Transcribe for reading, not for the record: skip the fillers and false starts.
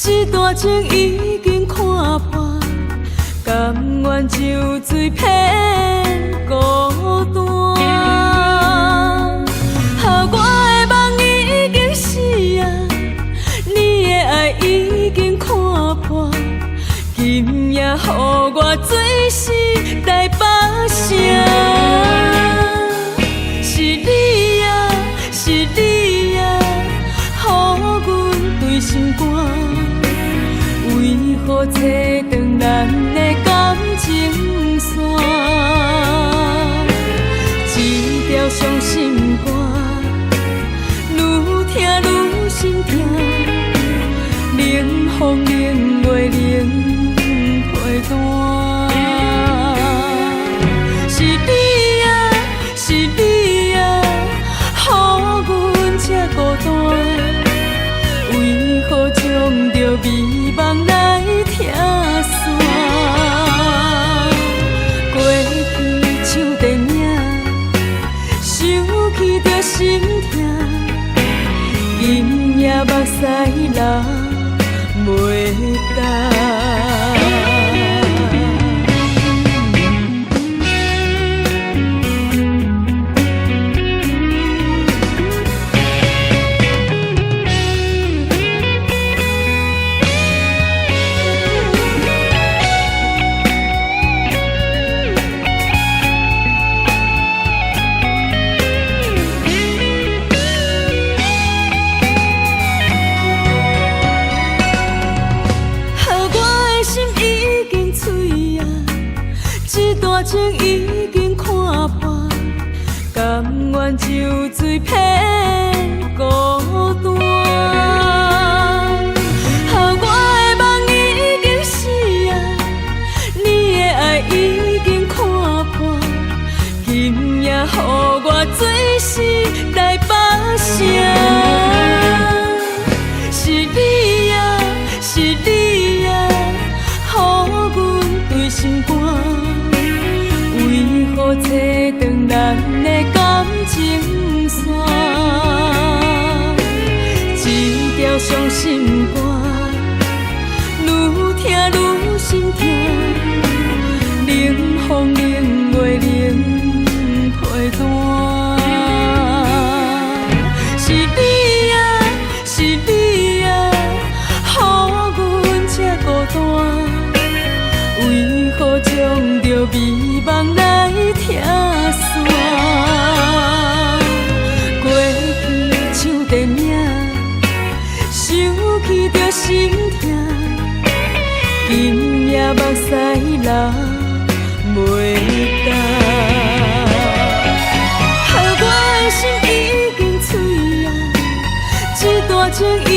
这段情已经看破，甘愿就水偏孤单。我的梦已经死啊，你的爱已经看破，今夜予我做事来把声。是你啊，是你啊，予阮对心肝。为何切断咱的感情线？这条伤心歌，愈听愈心痛，冷风冷月冷陪单。是你啊，是你啊，予阮这孤单。为何将着美梦来拆散？过去像电影，想起着心痛。今夜目屎流袂干。情已经看破，甘愿就水偏孤单。我的梦已经死啊，你的爱已经看破，今夜予我做事来把声。是你啊，是你啊，予阮对心肝。为何切断咱的感情线？这条伤心歌，愈听愈心痛，冷风冷月冷陪单。是你啊，是你啊，予阮这孤单。为何将着美梦来拆散？过去像电影，想起着心痛。今夜目屎流袂干，我的心已经碎啊，这段情已